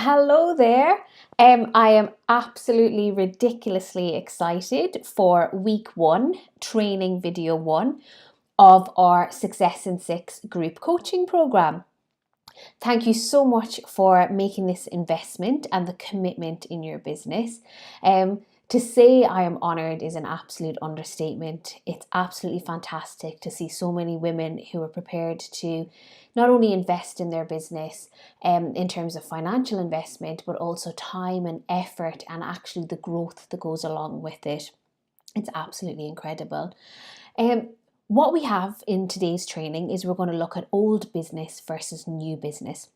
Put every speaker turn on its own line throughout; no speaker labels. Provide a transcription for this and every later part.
Hello there. I am absolutely ridiculously excited for week one, training video one of our Success in Six group coaching program. Thank you so much for making this investment and the commitment in your business. To say I am honoured is an absolute understatement. It's absolutely fantastic to see so many women who are prepared to not only invest in their business in terms of financial investment, but also time and effort and actually the growth that goes along with it. It's absolutely incredible. What we have in today's training is we're going to look at old business versus new business.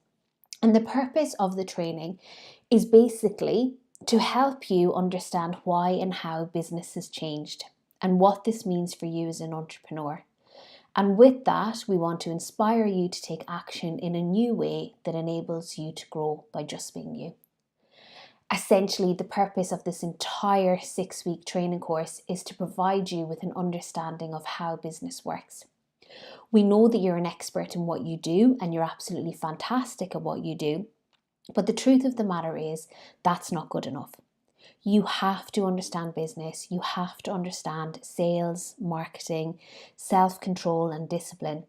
And the purpose of the training is basically to help you understand why and how business has changed and what this means for you as an entrepreneur. And with that, we want to inspire you to take action in a new way that enables you to grow by just being you. Essentially, the purpose of this entire 6-week training course is to provide you with an understanding of how business works. We know that you're an expert in what you do and you're absolutely fantastic at what you do, but the truth of the matter is that's not good enough. You have to understand business, you have to understand sales, marketing, self-control and discipline,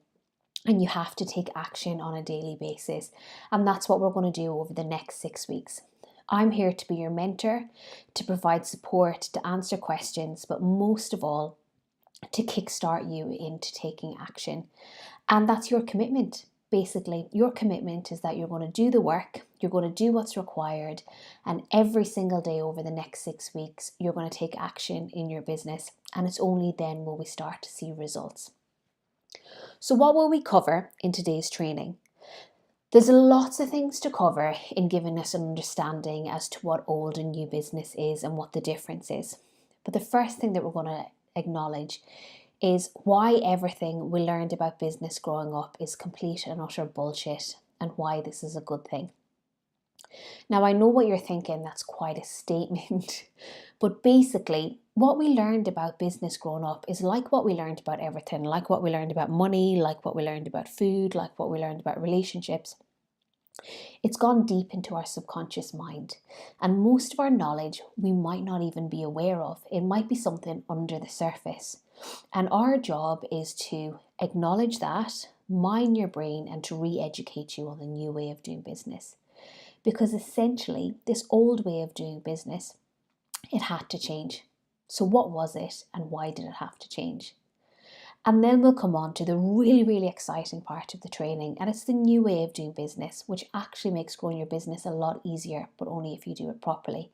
and you have to take action on a daily basis. And that's what we're going to do over the next 6 weeks. I'm here to be your mentor, to provide support, to answer questions, but most of all, to kickstart you into taking action. And that's your commitment. Basically, your commitment is that you're going to do the work, you're going to do what's required, and every single day over the next 6 weeks, you're going to take action in your business. And it's only then will we start to see results. So what will we cover in today's training? There's lots of things to cover in giving us an understanding as to what old and new business is and what the difference is. But the first thing that we're going to acknowledge is why everything we learned about business growing up is complete and utter bullshit and why this is a good thing. Now, I know what you're thinking, that's quite a statement, but basically what we learned about business growing up is like what we learned about everything, like what we learned about money, like what we learned about food, like what we learned about relationships. It's gone deep into our subconscious mind, and most of our knowledge we might not even be aware of. It might be something under the surface, and our job is to acknowledge that, mine your brain, and to re-educate you on the new way of doing business. Because essentially, this old way of doing business, it had to change. So what was it and why did it have to change? And then we'll come on to the really, really exciting part of the training, and it's the new way of doing business, which actually makes growing your business a lot easier, but only if you do it properly.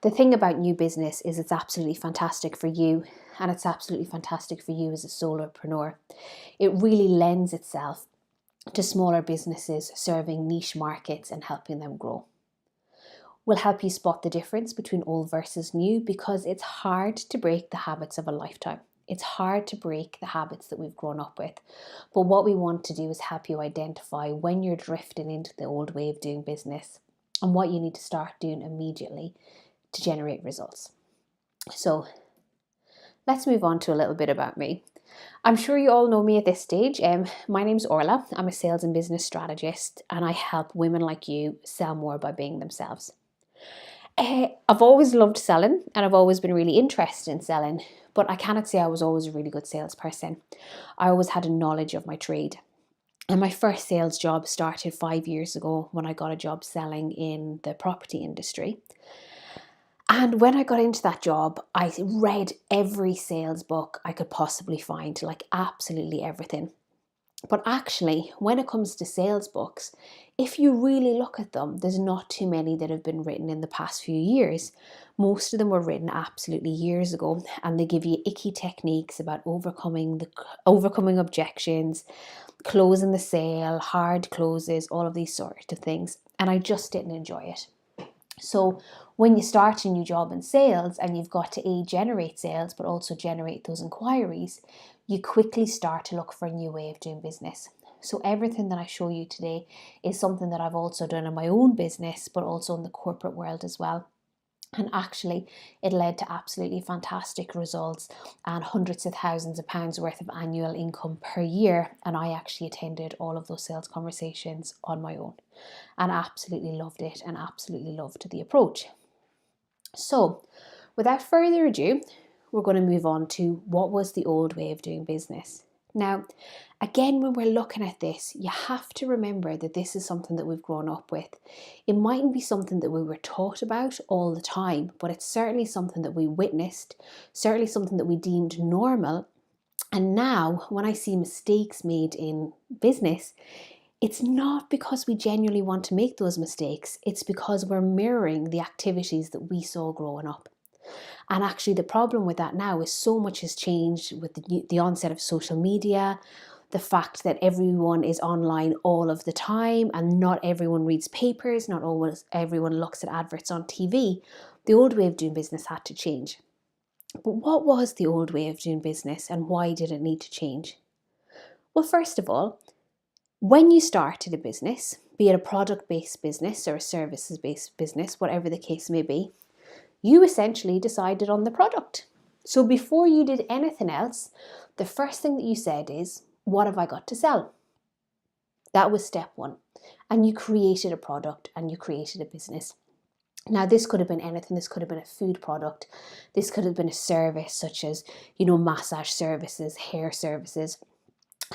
The thing about new business is it's absolutely fantastic for you, and it's absolutely fantastic for you as a solopreneur. It really lends itself to smaller businesses serving niche markets and helping them grow. We'll help you spot the difference between old versus new because it's hard to break the habits of a lifetime. It's hard to break the habits that we've grown up with. But what we want to do is help you identify when you're drifting into the old way of doing business and what you need to start doing immediately to generate results. So let's move on to a little bit about me. I'm sure you all know me at this stage. My name's Orla. I'm a sales and business strategist, and I help women like you sell more by being themselves. I've always loved selling, and I've always been really interested in selling, but I cannot say I was always a really good salesperson. I always had a knowledge of my trade. And my first sales job started 5 years ago when I got a job selling in the property industry. And when I got into that job, I read every sales book I could possibly find, like absolutely everything. But actually, when it comes to sales books, if you really look at them, there's not too many that have been written in the past few years. Most of them were written absolutely years ago, and they give you icky techniques about overcoming objections, closing the sale, hard closes, all of these sort of things. And I just didn't enjoy it. So when you start a new job in sales and you've got to generate sales, but also generate those inquiries, you quickly start to look for a new way of doing business. So everything that I show you today is something that I've also done in my own business, but also in the corporate world as well. And actually, it led to absolutely fantastic results and hundreds of thousands of pounds worth of annual income per year. And I actually attended all of those sales conversations on my own and absolutely loved it and absolutely loved the approach. So, without further ado, we're going to move on to what was the old way of doing business. Now, again, when we're looking at this, you have to remember that this is something that we've grown up with. It mightn't be something that we were taught about all the time, but it's certainly something that we witnessed, certainly something that we deemed normal. And now, when I see mistakes made in business, it's not because we genuinely want to make those mistakes, it's because we're mirroring the activities that we saw growing up. And actually, the problem with that now is so much has changed with the onset of social media, the fact that everyone is online all of the time and not everyone reads papers, not always everyone looks at adverts on TV. The old way of doing business had to change. But what was the old way of doing business and why did it need to change? Well, first of all, when you started a business, be it a product-based business or a services-based business, whatever the case may be, you essentially decided on the product. So before you did anything else, the first thing that you said is, what have I got to sell? That was step one. And you created a product and you created a business. Now, this could have been anything. This could have been a food product. This could have been a service such as, massage services, hair services,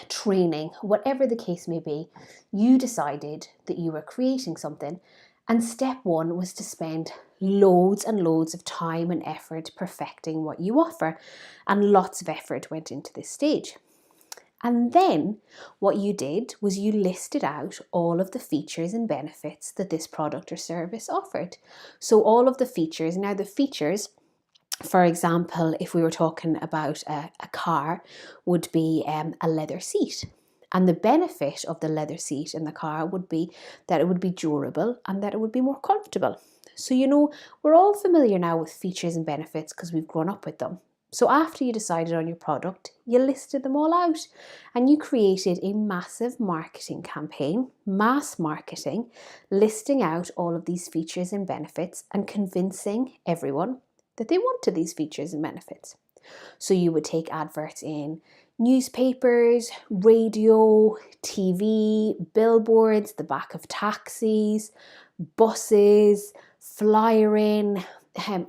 training, whatever the case may be. You decided that you were creating something. And step one was to spend loads and loads of time and effort perfecting what you offer. And lots of effort went into this stage. And then what you did was you listed out all of the features and benefits that this product or service offered. So all of the features, now the features, for example, if we were talking about a car, would be a leather seat. And the benefit of the leather seat in the car would be that it would be durable and that it would be more comfortable. So, we're all familiar now with features and benefits because we've grown up with them. So after you decided on your product, you listed them all out and you created a massive marketing campaign, mass marketing, listing out all of these features and benefits and convincing everyone that they wanted these features and benefits. So you would take adverts in newspapers, radio, TV, billboards, the back of taxis, buses, flyering,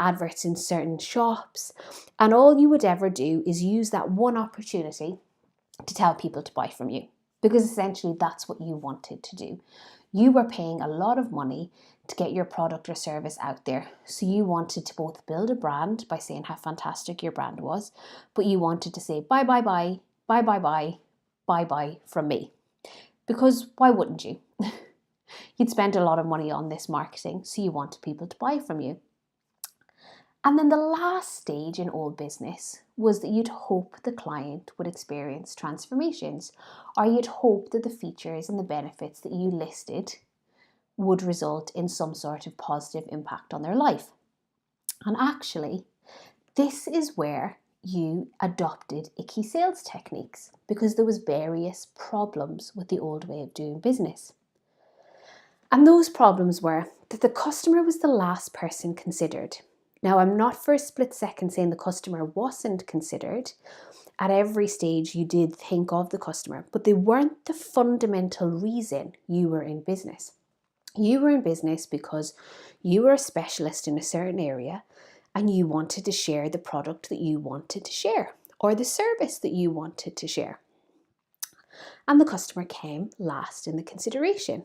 adverts in certain shops. And all you would ever do is use that one opportunity to tell people to buy from you, because essentially that's what you wanted to do. You were paying a lot of money to get your product or service out there. So you wanted to both build a brand by saying how fantastic your brand was, but you wanted to say bye, bye, bye, bye, bye, bye, bye, bye from me. Because why wouldn't you? You'd spent a lot of money on this marketing, so you wanted people to buy from you. And then the last stage in old business was that you'd hope the client would experience transformations, or you'd hope that the features and the benefits that you listed would result in some sort of positive impact on their life. And actually, this is where you adopted icky sales techniques, because there was various problems with the old way of doing business. And those problems were that the customer was the last person considered. Now, I'm not for a split second saying the customer wasn't considered. At every stage, you did think of the customer, but they weren't the fundamental reason you were in business. You were in business because you were a specialist in a certain area and you wanted to share the product that you wanted to share or the service that you wanted to share. And the customer came last in the consideration.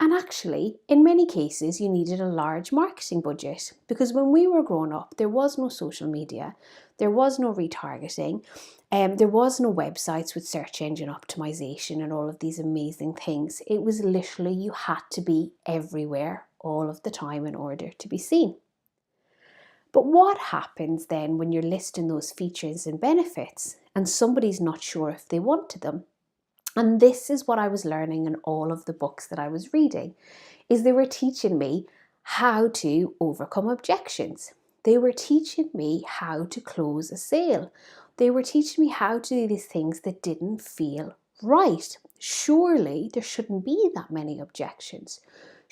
And actually, in many cases, you needed a large marketing budget, because when we were growing up, there was no social media, there was no retargeting, there was no websites with search engine optimization and all of these amazing things. It was literally, you had to be everywhere all of the time in order to be seen. But what happens then when you're listing those features and benefits and somebody's not sure if they wanted them? And this is what I was learning in all of the books that I was reading, is they were teaching me how to overcome objections. They were teaching me how to close a sale. They were teaching me how to do these things that didn't feel right. Surely there shouldn't be that many objections.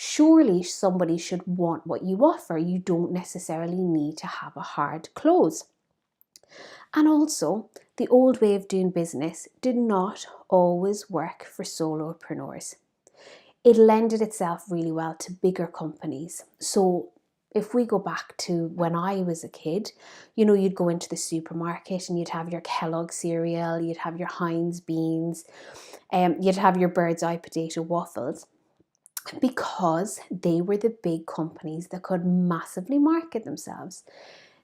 Surely somebody should want what you offer. You don't necessarily need to have a hard close. And also, the old way of doing business did not always work for solopreneurs. It lended itself really well to bigger companies. So if we go back to when I was a kid, you'd go into the supermarket and you'd have your Kellogg cereal, you'd have your Heinz beans, you'd have your Bird's Eye potato waffles, because they were the big companies that could massively market themselves.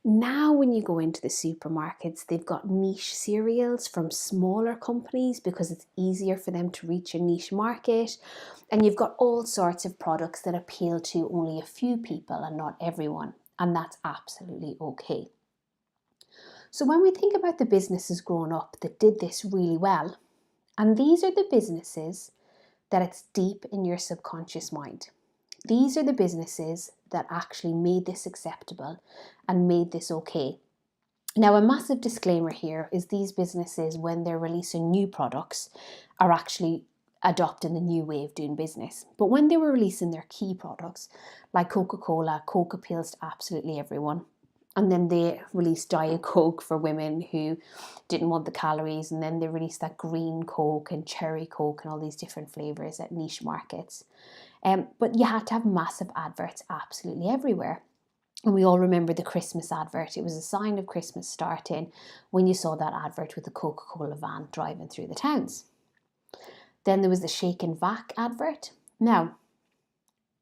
Now, when you go into the supermarkets, they've got niche cereals from smaller companies because it's easier for them to reach a niche market. And you've got all sorts of products that appeal to only a few people and not everyone. And that's absolutely okay. So when we think about the businesses growing up that did this really well, and these are the businesses that it's deep in your subconscious mind. These are the businesses that actually made this acceptable and made this okay. Now, a massive disclaimer here is these businesses, when they're releasing new products, are actually adopting the new way of doing business. But when they were releasing their key products, like Coca-Cola, Coke appeals to absolutely everyone. And then they released Diet Coke for women who didn't want the calories. And then they released that green Coke and cherry Coke and all these different flavours at niche markets. But you had to have massive adverts absolutely everywhere. And we all remember the Christmas advert. It was a sign of Christmas starting when you saw that advert with the Coca-Cola van driving through the towns. Then there was the Shake and Vac advert. Now,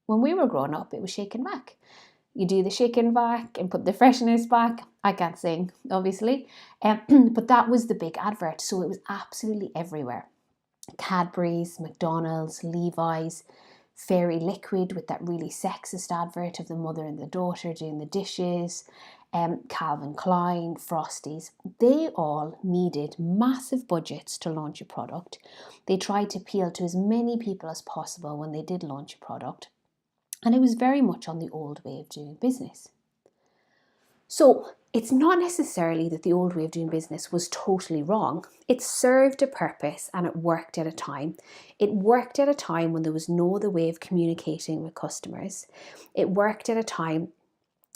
when we were growing up, it was Shake and Vac. You do the Shake and Vac and put the freshness back. I can't sing, obviously. But that was the big advert. So it was absolutely everywhere. Cadbury's, McDonald's, Levi's, Fairy Liquid with that really sexist advert of the mother and the daughter doing the dishes, Calvin Klein, Frosties. They all needed massive budgets to launch a product. They tried to appeal to as many people as possible when they did launch a product. And it was very much on the old way of doing business. So it's not necessarily that the old way of doing business was totally wrong. It served a purpose and it worked at a time. It worked at a time when there was no other way of communicating with customers. It worked at a time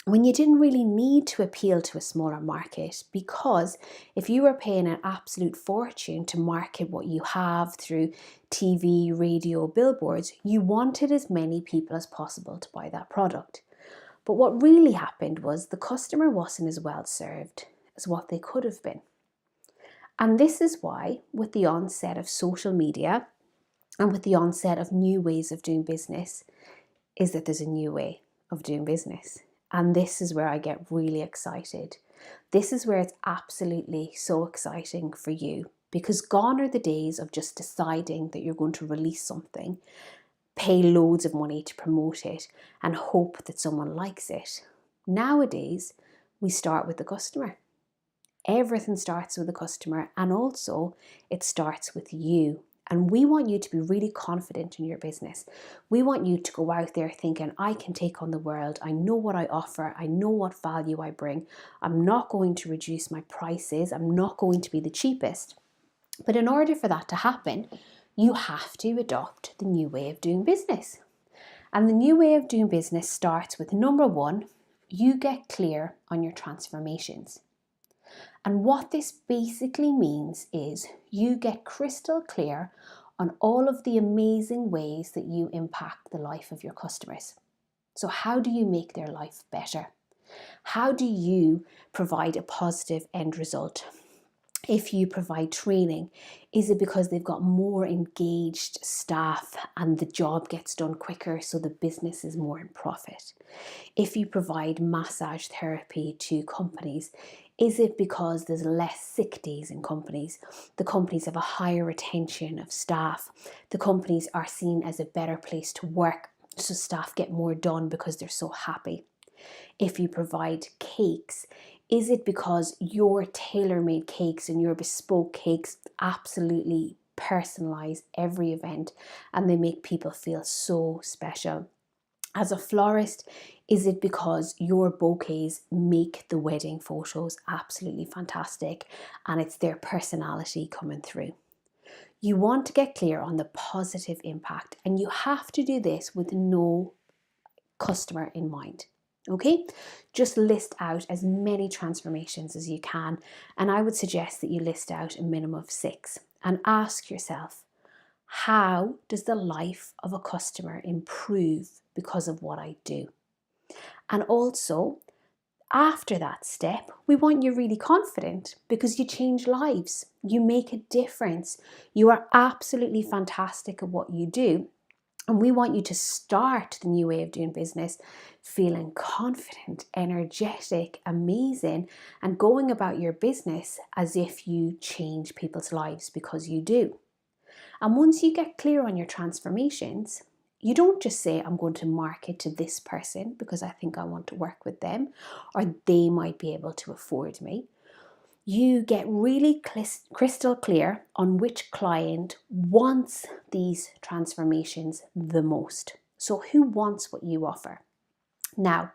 when you didn't really need to appeal to a smaller market, because if you were paying an absolute fortune to market what you have through TV, radio, billboards, you wanted as many people as possible to buy that product. But what really happened was the customer wasn't as well served as what they could have been. And this is why, with the onset of social media and with the onset of new ways of doing business, is that there's a new way of doing business. And this is where I get really excited. This is where it's absolutely so exciting for you, because gone are the days of just deciding that you're going to release something, pay loads of money to promote it, and hope that someone likes it. Nowadays, we start with the customer. Everything starts with the customer, and also it starts with you. And we want you to be really confident in your business. We want you to go out there thinking, I can take on the world. I know what I offer. I know what value I bring. I'm not going to reduce my prices. I'm not going to be the cheapest. But in order for that to happen, you have to adopt the new way of doing business. And the new way of doing business starts with, number one, you get clear on your transformations. And what this basically means is you get crystal clear on all of the amazing ways that you impact the life of your customers. So how do you make their life better? How do you provide a positive end result? If you provide training, is it because they've got more engaged staff and the job gets done quicker so the business is more in profit? If you provide massage therapy to companies, is it because there's less sick days in companies? The companies have a higher retention of staff. The companies are seen as a better place to work, so staff get more done because they're so happy. If you provide cakes, is it because your tailor-made cakes and your bespoke cakes absolutely personalize every event and they make people feel so special? As a florist, is it because your bouquets make the wedding photos absolutely fantastic and it's their personality coming through? You want to get clear on the positive impact, and you have to do this with no customer in mind. Okay, just list out as many transformations as you can, and I would suggest that you list out a minimum of 6 and ask yourself, how does the life of a customer improve because of what I do? And also, after that step, we want you really confident because you change lives, you make a difference, you are absolutely fantastic at what you do. And we want you to start the new way of doing business feeling confident, energetic, amazing, and going about your business as if you change people's lives because you do. And once you get clear on your transformations, you don't just say, I'm going to market to this person because I think I want to work with them or they might be able to afford me. You get really crystal clear on which client wants these transformations the most. So who wants what you offer? Now,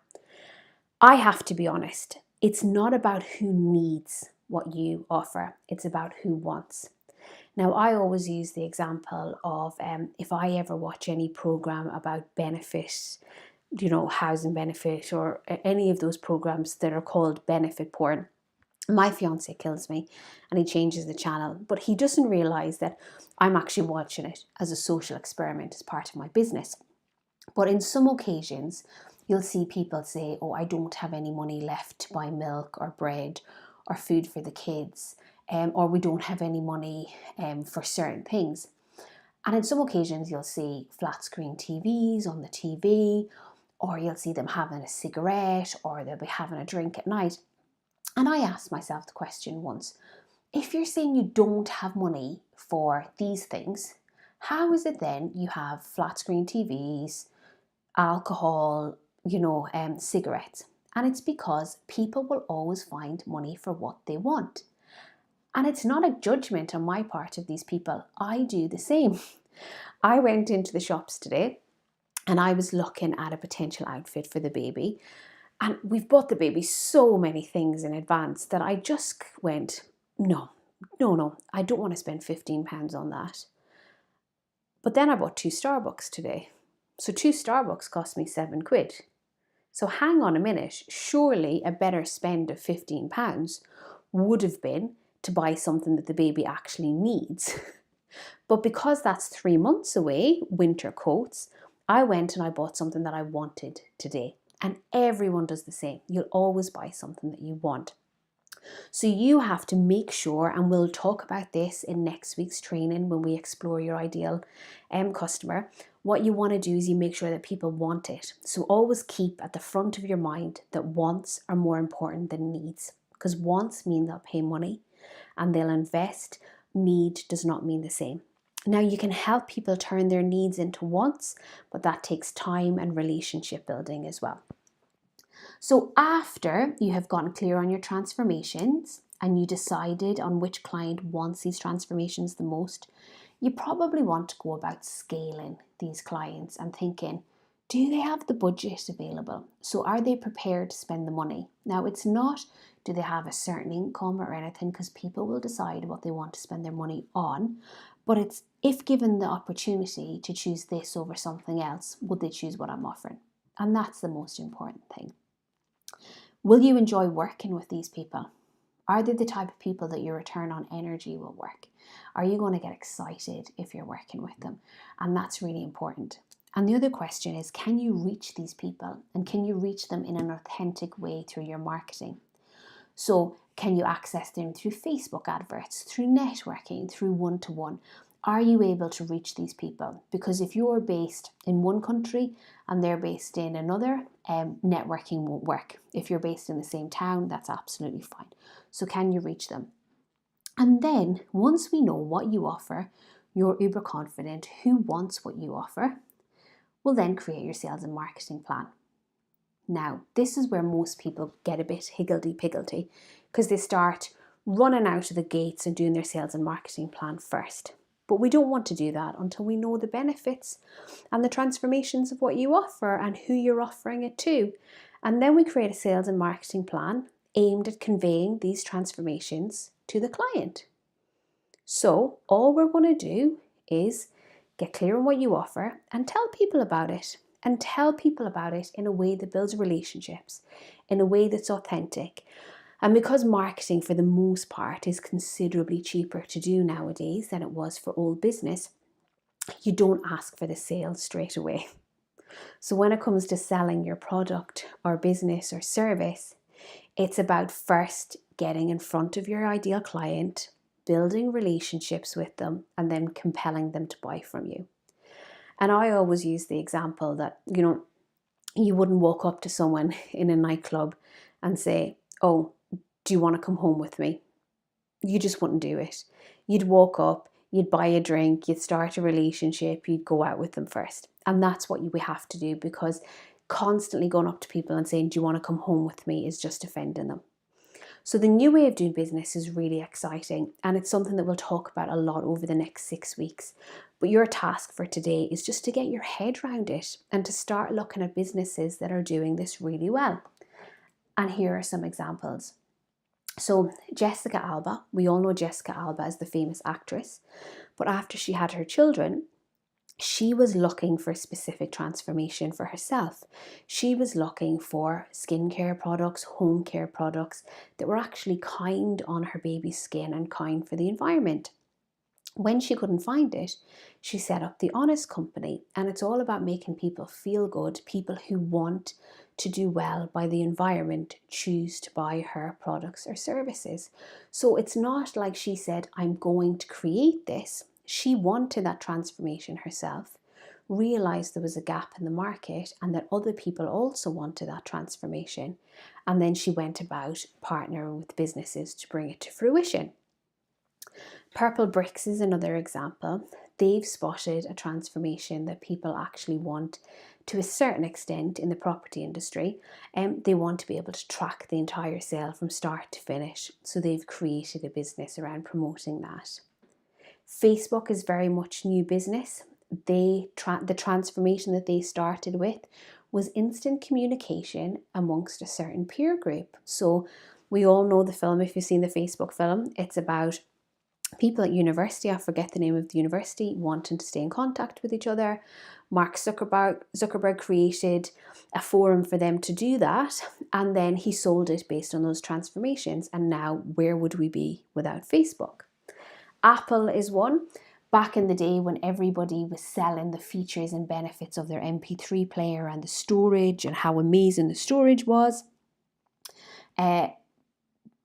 I have to be honest, it's not about who needs what you offer, it's about who wants. Now, I always use the example of if I ever watch any program about benefit, housing benefit, or any of those programs that are called benefit porn, my fiance kills me and he changes the channel, but he doesn't realize that I'm actually watching it as a social experiment as part of my business. But in some occasions, you'll see people say, oh, I don't have any money left to buy milk or bread or food for the kids, or we don't have any money for certain things. And in some occasions, you'll see flat screen TVs on the TV, or you'll see them having a cigarette, or they'll be having a drink at night. And I asked myself the question once, if you're saying you don't have money for these things, how is it then you have flat screen TVs, alcohol, cigarettes? And it's because people will always find money for what they want. And it's not a judgment on my part of these people. I do the same. I went into the shops today and I was looking at a potential outfit for the baby. And we've bought the baby so many things in advance that I just went, no, I don't want to spend £15 on that. But then I bought 2 Starbucks today. So 2 Starbucks cost me £7. So hang on a minute, surely a better spend of £15 would have been to buy something that the baby actually needs. But because that's 3 months away, winter coats, I went and I bought something that I wanted today. And everyone does the same. You'll always buy something that you want. So you have to make sure, and we'll talk about this in next week's training when we explore your ideal customer. What you want to do is you make sure that people want it. So always keep at the front of your mind that wants are more important than needs, because wants mean they'll pay money and they'll invest. Need does not mean the same. Now, you can help people turn their needs into wants, but that takes time and relationship building as well. So after you have gotten clear on your transformations and you decided on which client wants these transformations the most, you probably want to go about scaling these clients and thinking, do they have the budget available? So are they prepared to spend the money? Now, it's not, do they have a certain income or anything, because people will decide what they want to spend their money on. But it's, if given the opportunity to choose this over something else, would they choose what I'm offering? And that's the most important thing. Will you enjoy working with these people? Are they the type of people that your return on energy will work? Are you going to get excited if you're working with them? And that's really important. And the other question is, can you reach these people? And can you reach them in an authentic way through your marketing? So can you access them through Facebook adverts, through networking, through one-to-one? Are you able to reach these people? Because if you're based in one country and they're based in another, networking won't work. If you're based in the same town, that's absolutely fine. So can you reach them? And then once we know what you offer, you're uber confident, who wants what you offer, we'll then create your sales and marketing plan. Now, this is where most people get a bit higgledy-piggledy because they start running out of the gates and doing their sales and marketing plan first. But we don't want to do that until we know the benefits and the transformations of what you offer and who you're offering it to. And then we create a sales and marketing plan aimed at conveying these transformations to the client. So all we're going to do is get clear on what you offer and tell people about it. And tell people about it in a way that builds relationships, in a way that's authentic. And because marketing for the most part is considerably cheaper to do nowadays than it was for old business, you don't ask for the sale straight away. So when it comes to selling your product or business or service, it's about first getting in front of your ideal client, building relationships with them, and then compelling them to buy from you. And I always use the example that, you wouldn't walk up to someone in a nightclub and say, "Oh, do you want to come home with me?" You just wouldn't do it. You'd walk up, you'd buy a drink, you'd start a relationship, you'd go out with them first. And that's what we have to do, because constantly going up to people and saying, "Do you want to come home with me?" is just offending them. So the new way of doing business is really exciting, and it's something that we'll talk about a lot over the next 6 weeks. But your task for today is just to get your head around it and to start looking at businesses that are doing this really well. And here are some examples. So Jessica Alba, we all know Jessica Alba as the famous actress, but after she had her children, she was looking for a specific transformation for herself. She was looking for skincare products, home care products that were actually kind on her baby's skin and kind for the environment. When she couldn't find it, she set up the Honest Company, and it's all about making people feel good. People who want to do well by the environment choose to buy her products or services. So it's not like she said, "I'm going to create this." She wanted that transformation herself, realized there was a gap in the market and that other people also wanted that transformation. And then she went about partnering with businesses to bring it to fruition. Purple Bricks is another example. They've spotted a transformation that people actually want to a certain extent in the property industry, and they want to be able to track the entire sale from start to finish. So they've created a business around promoting that. Facebook is very much new business. The transformation that they started with was instant communication amongst a certain peer group. So we all know the film, if you've seen the Facebook film, it's about people at university, I forget the name of the university, wanting to stay in contact with each other. Mark Zuckerberg created a forum for them to do that, and then he sold it based on those transformations. And now, where would we be without Facebook? Apple is one. Back in the day when everybody was selling the features and benefits of their MP3 player and the storage and how amazing the storage was,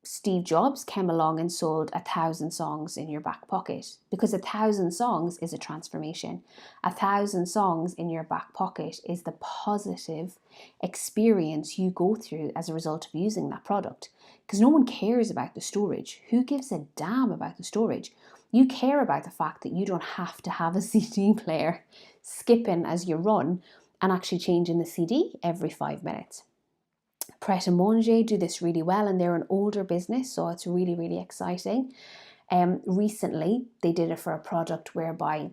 Steve Jobs came along and sold 1,000 songs in your back pocket, because 1,000 songs is a transformation. 1,000 songs in your back pocket is the positive experience you go through as a result of using that product, because no one cares about the storage. Who gives a damn about the storage? You care about the fact that you don't have to have a CD player skipping as you run and actually changing the CD every 5 minutes. Pret a Manger do this really well, and they're an older business, so it's really, really exciting. Recently, they did it for a product whereby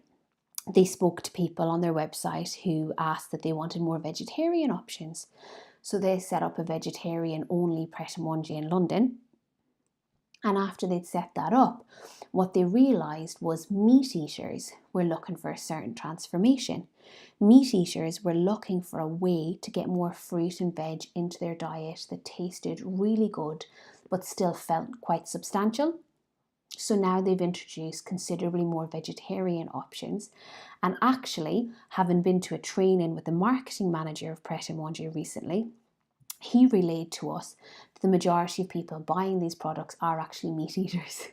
they spoke to people on their website who asked that they wanted more vegetarian options. So they set up a vegetarian-only Pret a Manger in London. And after they'd set that up, what they realised was meat eaters were looking for a certain transformation. Meat eaters were looking for a way to get more fruit and veg into their diet that tasted really good but still felt quite substantial. So now they've introduced considerably more vegetarian options. And actually, having been to a training with the marketing manager of Pret a Manger recently, he relayed to us that the majority of people buying these products are actually meat eaters.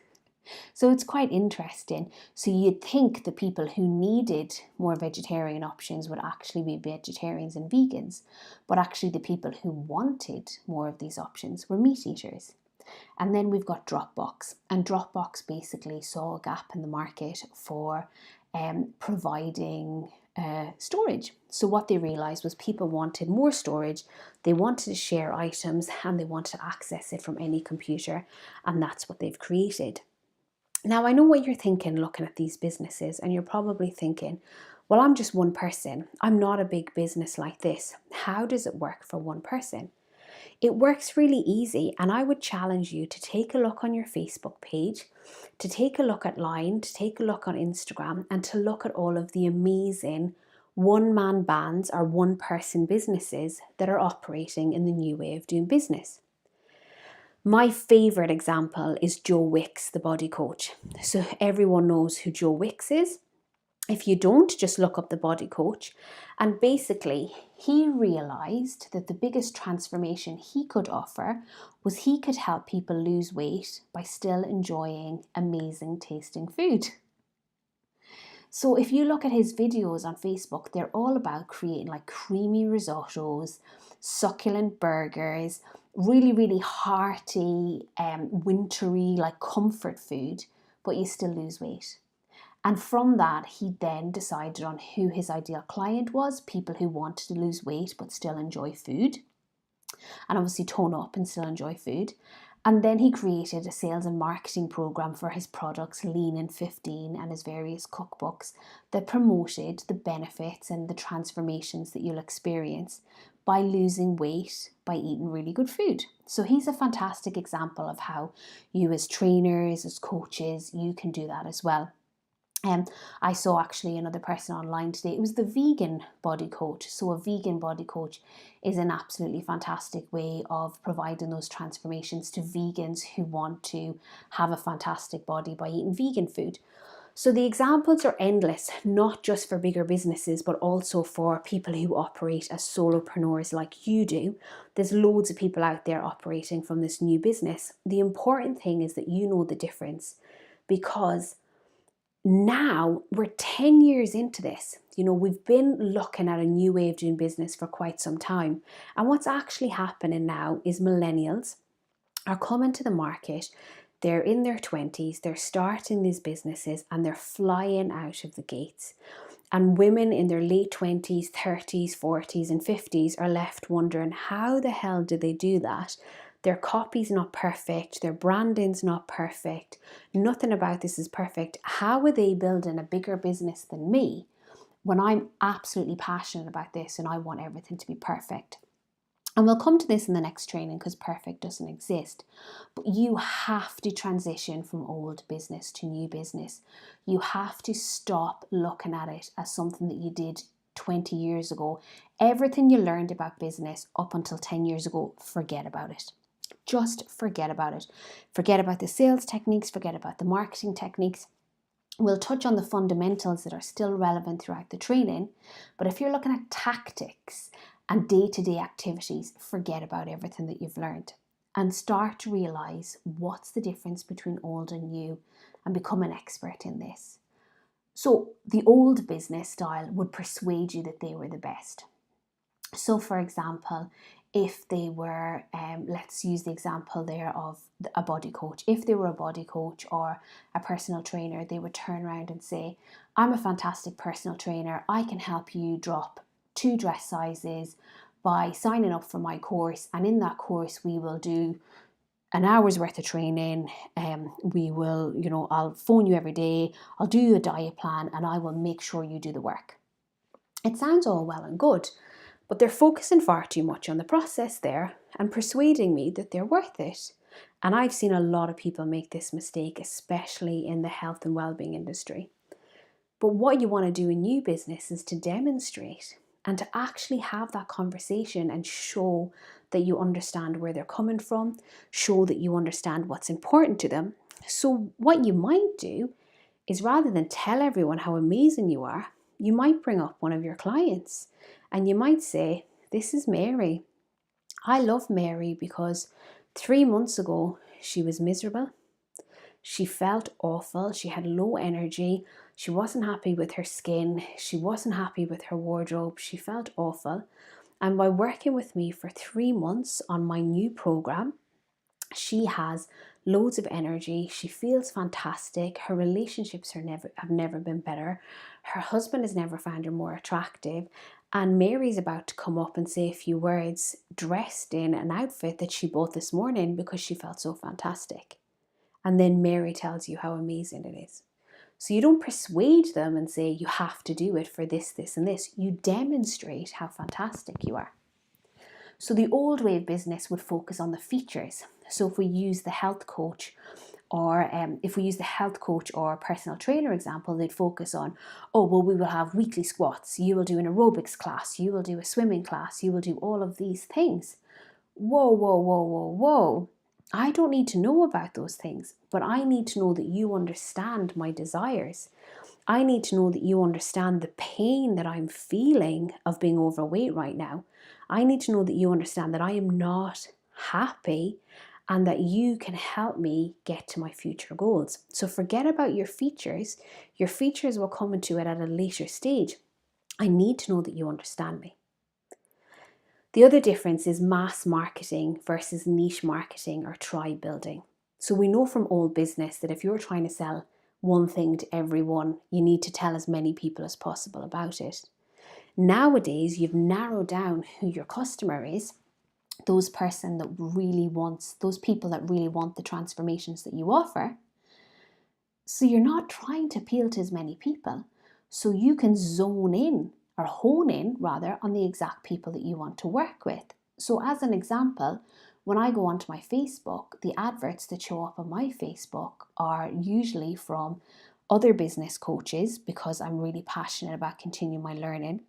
So it's quite interesting. So you'd think the people who needed more vegetarian options would actually be vegetarians and vegans, but actually the people who wanted more of these options were meat eaters. And then we've got Dropbox, and Dropbox basically saw a gap in the market for providing storage. So what they realized was people wanted more storage, they wanted to share items, and they wanted to access it from any computer, and that's what they've created. Now, I know what you're thinking looking at these businesses, and you're probably thinking, well, I'm just one person. I'm not a big business like this. How does it work for one person?
It works really easy, and I would challenge you to take a look on your Facebook page, to take a look at Line, to take a look on Instagram, and to look at all of the amazing one-man bands or one-person businesses that are operating in the new way of doing business. My favourite example is Joe Wicks, the body coach. So everyone knows who Joe Wicks is. If you don't, just look up the body coach. And basically, he realised that the biggest transformation he could offer was he could help people lose weight by still enjoying amazing tasting food. So if you look at his videos on Facebook, they're all about creating like creamy risottos, succulent burgers, really hearty, wintry, like comfort food, but you still lose weight. And from that, he then decided on who his ideal client was, people who wanted to lose weight but still enjoy food, and obviously tone up and still enjoy food. And then he created a sales and marketing program for his products, Lean in 15, and his various cookbooks that promoted the benefits and the transformations that you'll experience by losing weight by eating really good food. So he's a fantastic example of how you as trainers, as coaches, you can do that as well. I saw actually another person online today. It was the vegan body coach. So a vegan body coach is an absolutely fantastic way of providing those transformations to vegans who want to have a fantastic body by eating vegan food. So the examples are endless, not just for bigger businesses, but also for people who operate as solopreneurs like you do. There's loads of people out there operating from this new business. The important thing is that you know the difference, because now we're 10 years into this. We've been looking at a new way of doing business for quite some time. And what's actually happening now is millennials are coming to the market. They're in their 20s, they're starting these businesses, and they're flying out of the gates. And women in their late 20s, 30s, 40s, and 50s are left wondering, how the hell did they do that? Their copy's not perfect, their branding's not perfect, nothing about this is perfect. How are they building a bigger business than me when I'm absolutely passionate about this and I want everything to be perfect? And we'll come to this in the next training, because perfect doesn't exist. But you have to transition from old business to new business. You have to stop looking at it as something that you did 20 years ago. Everything you learned about business up until 10 years ago, forget about it. Just forget about it. Forget about the sales techniques, forget about the marketing techniques. We'll touch on the fundamentals that are still relevant throughout the training, but if you're looking at tactics and day-to-day activities, forget about everything that you've learned and start to realize what's the difference between old and new, and become an expert in this. So the old business style would persuade you that they were the best. So for example, if they were, let's use the example there of a body coach. If they were a body coach or a personal trainer, they would turn around and say, I'm a fantastic personal trainer. I can help you drop 2 dress sizes by signing up for my course. And in that course, we will do an hour's worth of training. We will, I'll phone you every day. I'll do you a diet plan and I will make sure you do the work. It sounds all well and good, but they're focusing far too much on the process there and persuading me that they're worth it. And I've seen a lot of people make this mistake, especially in the health and well-being industry. But what you want to do in new business is to demonstrate and to actually have that conversation and show that you understand where they're coming from, show that you understand what's important to them. So what you might do is, rather than tell everyone how amazing you are, you might bring up one of your clients and you might say, this is Mary. I love Mary because 3 months ago she was miserable. She felt awful. She had low energy. She wasn't happy with her skin. She wasn't happy with her wardrobe. She felt awful. And by working with me for 3 months on my new program, she has loads of energy. She feels fantastic. Her relationships have never been better. Her husband has never found her more attractive. And Mary's about to come up and say a few words dressed in an outfit that she bought this morning because she felt so fantastic. And then Mary tells you how amazing it is. So you don't persuade them and say you have to do it for this, this, and this. You demonstrate how fantastic you are. So the old way of business would focus on the features. So if we use the health coach or personal trainer example, they'd focus on, oh, well, we will have weekly squats, you will do an aerobics class, you will do a swimming class, you will do all of these things. Whoa, whoa, whoa, whoa, whoa. I don't need to know about those things, but I need to know that you understand my desires. I need to know that you understand the pain that I'm feeling of being overweight right now. I need to know that you understand that I am not happy and that you can help me get to my future goals. So forget about your features. Your features will come into it at a later stage. I need to know that you understand me. The other difference is mass marketing versus niche marketing or tribe building. So we know from old business that if you're trying to sell one thing to everyone, you need to tell as many people as possible about it. Nowadays, you've narrowed down who your customer is, those people that really want the transformations that you offer. So you're not trying to appeal to as many people. So you can hone in on the exact people that you want to work with. So as an example, when I go onto my Facebook, the adverts that show up on my Facebook are usually from other business coaches because I'm really passionate about continuing my learning,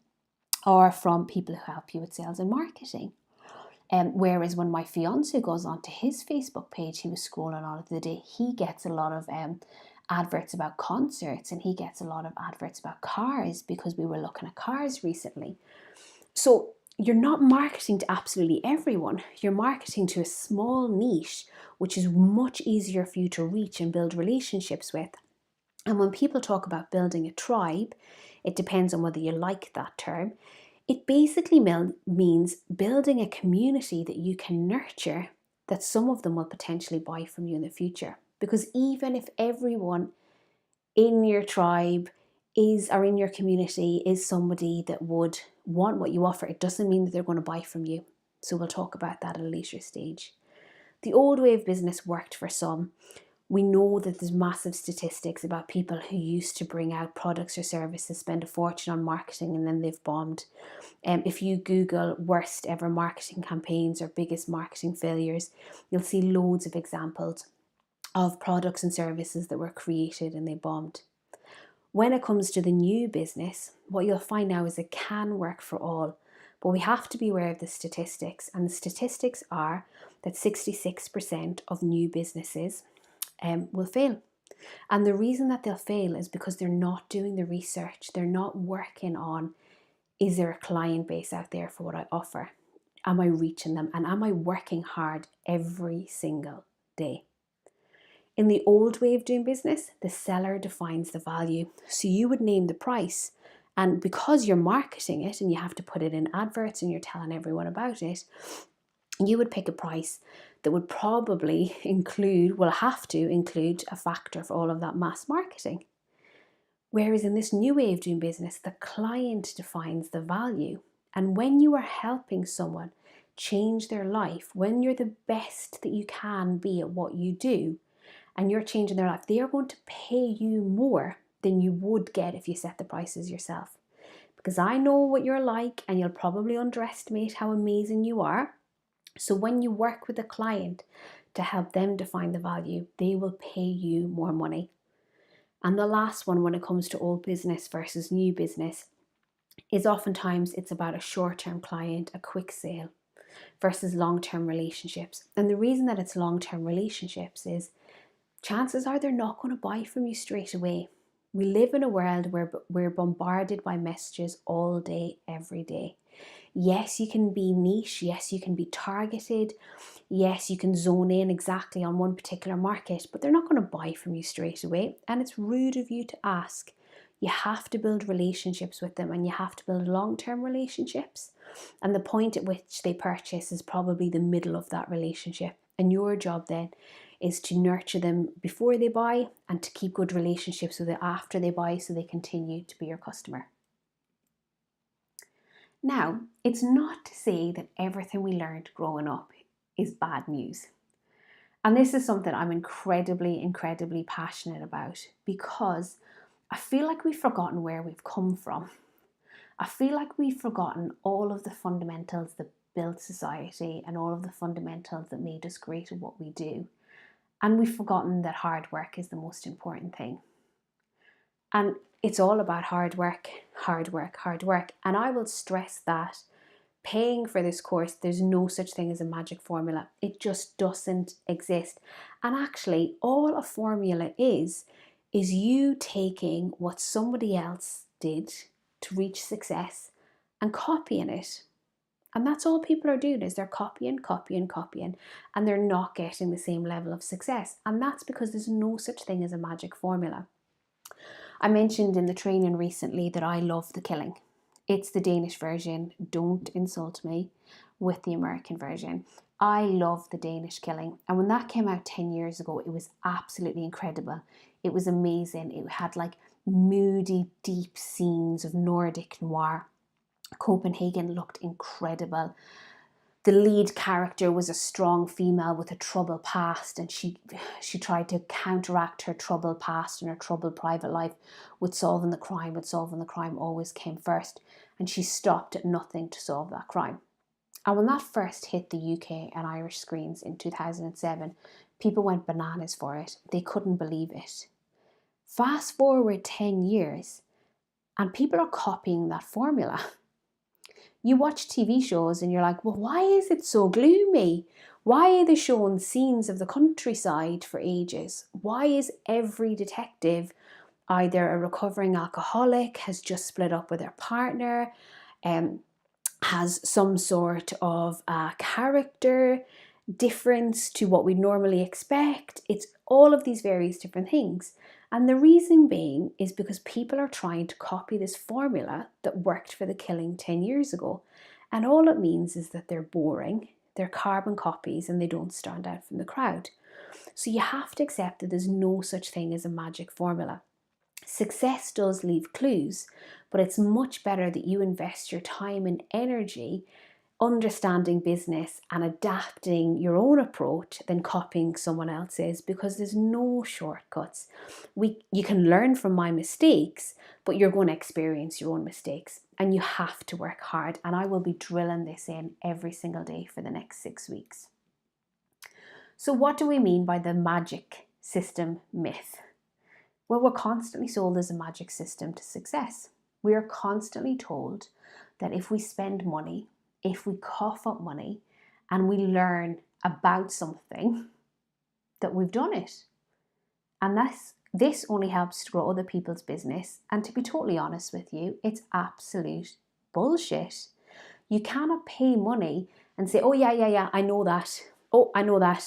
or from people who help you with sales and marketing. Whereas when my fiance goes onto his Facebook page, he was scrolling on it the day, he gets a lot of adverts about concerts, and he gets a lot of adverts about cars because we were looking at cars recently. So you're not marketing to absolutely everyone. You're marketing to a small niche, which is much easier for you to reach and build relationships with. And when people talk about building a tribe, it depends on whether you like that term. It basically means building a community that you can nurture, that some of them will potentially buy from you in the future. Because even if everyone in your tribe or in your community is somebody that would want what you offer, it doesn't mean that they're going to buy from you. So we'll talk about that at a later stage. The old way of business worked for some. We know that there's massive statistics about people who used to bring out products or services, spend a fortune on marketing, and then they've bombed. If you Google worst ever marketing campaigns or biggest marketing failures, you'll see loads of examples of products and services that were created and they bombed. When it comes to the new business, what you'll find now is it can work for all, but we have to be aware of the statistics. And the statistics are that 66% of new businesses will fail. And the reason that they'll fail is because they're not doing the research. They're not working on, is there a client base out there for what I offer? Am I reaching them? And am I working hard every single day? In the old way of doing business, the seller defines the value. So you would name the price. And because you're marketing it and you have to put it in adverts and you're telling everyone about it, you would pick a price that would probably have to include a factor for all of that mass marketing. Whereas in this new way of doing business, the client defines the value. And when you are helping someone change their life, when you're the best that you can be at what you do, and you're changing their life, they are going to pay you more than you would get if you set the prices yourself. Because I know what you're like, and you'll probably underestimate how amazing you are. So when you work with a client to help them define the value, they will pay you more money. And the last one, when it comes to old business versus new business, is oftentimes it's about a short-term client, a quick sale, versus long-term relationships. And the reason that it's long-term relationships is chances are they're not going to buy from you straight away. We live in a world where we're bombarded by messages all day, every day. Yes, you can be niche. Yes, you can be targeted. Yes, you can zone in exactly on one particular market, but they're not going to buy from you straight away. And it's rude of you to ask. You have to build relationships with them, and you have to build long-term relationships. And the point at which they purchase is probably the middle of that relationship. And your job then is to nurture them before they buy and to keep good relationships with them after they buy so they continue to be your customer. Now, it's not to say that everything we learned growing up is bad news. And this is something I'm incredibly, incredibly passionate about, because I feel like we've forgotten where we've come from. I feel like we've forgotten all of the fundamentals, the
built society and all of the fundamentals that made us great at what we do. And we've forgotten that hard work is the most important thing. And it's all about hard work, hard work, hard work. And I will stress that paying for this course, there's no such thing as a magic formula. It just doesn't exist. And actually, all a formula is you taking what somebody else did to reach success and copying it. And that's all people are doing, is they're copying, and they're not getting the same level of success. And that's because there's no such thing as a magic formula. I mentioned in the training recently that I love The Killing. It's the Danish version, don't insult me, with the American version. I love The Danish Killing. And when that came out 10 years ago, it was absolutely incredible. It was amazing. It had like moody, deep scenes of Nordic noir. Copenhagen looked incredible. The lead character was a strong female with a troubled past, and she tried to counteract her troubled past and her troubled private life with solving the crime, but solving the crime always came first, and she stopped at nothing to solve that crime. And when that first hit the UK and Irish screens in 2007, people went bananas for it. They couldn't believe it. Fast forward 10 years, and people are copying that formula. You watch TV shows and you're like, well, why is it so gloomy? Why are they showing scenes of the countryside for ages? Why is every detective either a recovering alcoholic, has just split up with their partner, has some sort of character difference to what we'd normally expect? It's all of these various different things. And the reason being is because people are trying to copy this formula that worked for The Killing 10 years ago. And all it means is that they're boring, they're carbon copies, and they don't stand out from the crowd. So you have to accept that there's no such thing as a magic formula. Success does leave clues, but it's much better that you invest your time and energy understanding business and adapting your own approach than copying someone else's, because there's no shortcuts. You can learn from my mistakes, but you're going to experience your own mistakes, and you have to work hard. And I will be drilling this in every single day for the next 6 weeks. So what do we mean by the magic system myth? Well, we're constantly sold as a magic system to success. We are constantly told that if we spend money, if we cough up money, and we learn about something, that we've done it. And this only helps to grow other people's business. And to be totally honest with you, it's absolute bullshit. You cannot pay money and say, oh yeah, I know that. Oh, I know that.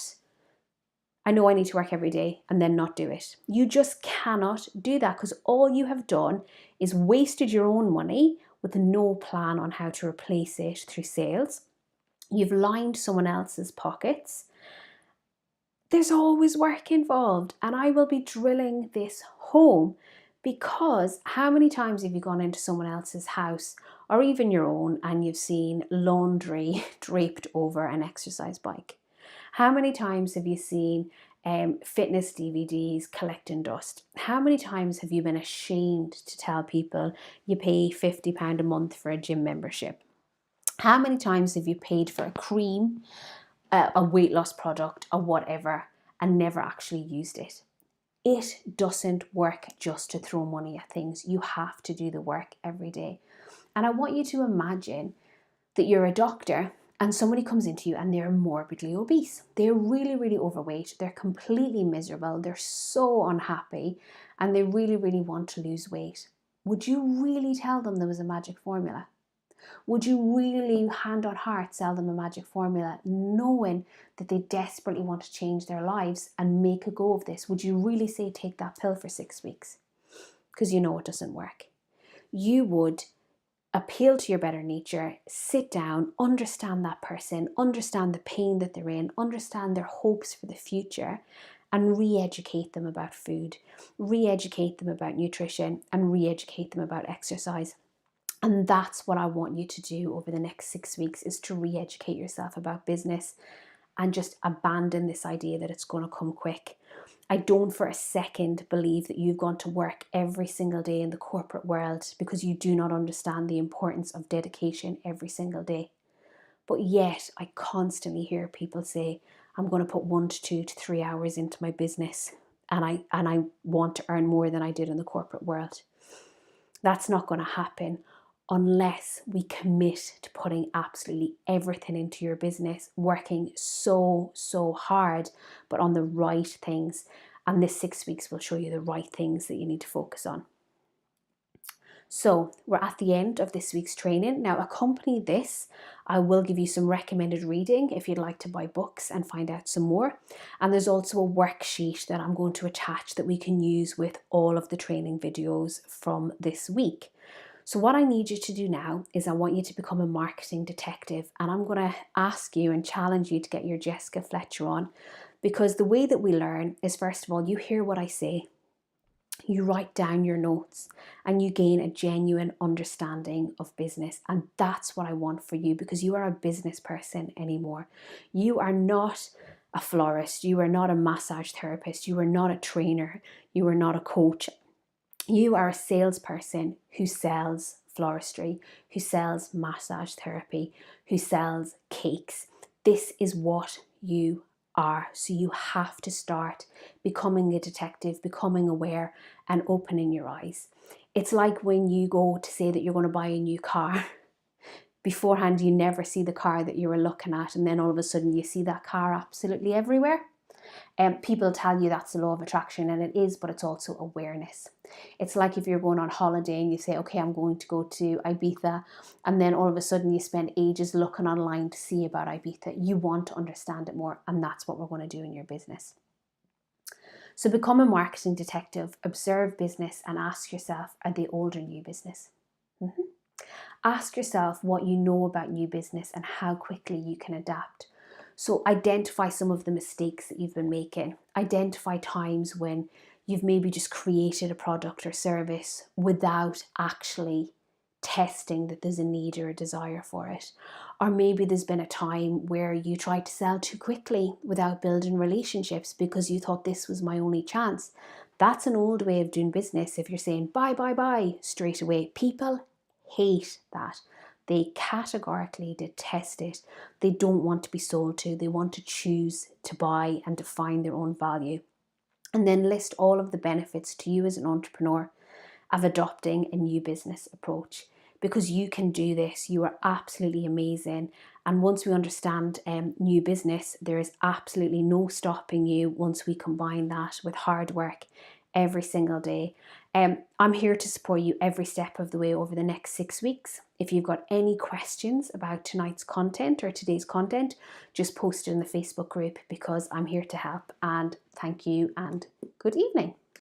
I know I need to work every day, and then not do it. You just cannot do that, because all you have done is wasted your own money with no plan on how to replace it through sales. You've lined someone else's pockets. There's always work involved, and I will be drilling this home, because how many times have you gone into someone else's house or even your own and you've seen laundry draped over an exercise bike? How many times have you seen fitness DVDs collecting dust? How many times have you been ashamed to tell people you pay £50 a month for a gym membership? How many times have you paid for a cream, a weight loss product or whatever, and never actually used it? It doesn't work just to throw money at things. You have to do the work every day. And I want you to imagine that you're a doctor and somebody comes into you and they're morbidly obese. They're really, really overweight. They're completely miserable. They're so unhappy and they really, really want to lose weight. Would you really tell them there was a magic formula? Would you really, hand on heart, sell them a magic formula, knowing that they desperately want to change their lives and make a go of this? Would you really say, take that pill for 6 weeks? Because you know it doesn't work. You would appeal to your better nature, sit down, understand that person, understand the pain that they're in, understand their hopes for the future, and re-educate them about food, re-educate them about nutrition, and re-educate them about exercise. And that's what I want you to do over the next 6 weeks, is to re-educate yourself about business and just abandon this idea that it's going to come quick. I don't for a second believe that you've gone to work every single day in the corporate world because you do not understand the importance of dedication every single day.
But yet I constantly hear people say, I'm going to put 1 to 2 to 3 hours into my business, and I want to earn more than I did in the corporate world. That's not going to happen unless we commit to putting absolutely everything into your business, working so hard, but on the right things. And this 6 weeks will show you the right things that you need to focus on. So we're at the end of this week's training. Now, accompany this, I will give you some recommended reading if you'd like to buy books and find out some more. And there's also a worksheet that I'm going to attach that we can use with all of the training videos from this week. So what I need you to do now is I want you to become a marketing detective, and I'm going to ask you and challenge you to get your Jessica Fletcher on, because the way that we learn is, first of all, you hear what I say, you write down your notes, and you gain a genuine understanding of business. And that's what I want for you, because you are a business person anymore. You are not a florist, you are not a massage therapist, you are not a trainer, you are not a coach. You are a salesperson who sells floristry, who sells massage therapy, who sells cakes. This is what you are. So you have to start becoming a detective, becoming aware, and opening your eyes. It's like when you go to say that you're going to buy a new car. Beforehand, you never see the car that you were looking at, and then all of a sudden you see that car absolutely everywhere. People tell you that's the law of attraction, and it is, but it's also awareness. It's like if you're going on holiday and you say, okay, I'm going to go to Ibiza, and then all of a sudden you spend ages looking online to see about Ibiza. You want to understand it more, and that's what we're going to do in your business. So become a marketing detective, observe business, and ask yourself, are they old or new business? Ask yourself what you know about new business and how quickly you can adapt. So identify some of the mistakes that you've been making. Identify times when you've maybe just created a product or service without actually testing that there's a need or a desire for it. Or maybe there's been a time where you tried to sell too quickly without building relationships because you thought this was my only chance. That's an old way of doing business. If you're saying buy straight away, people hate that. They categorically detest it. They don't want to be sold to. They want to choose to buy and define their own value. And then list all of the benefits to you as an entrepreneur of adopting a new business approach, because you can do this. You are absolutely amazing. And once we understand new business, there is absolutely no stopping you once we combine that with hard work every single day. I'm here to support you every step of the way over the next 6 weeks. If you've got any questions about tonight's content or today's content, just post it in the Facebook group, because I'm here to help. And thank you and good evening.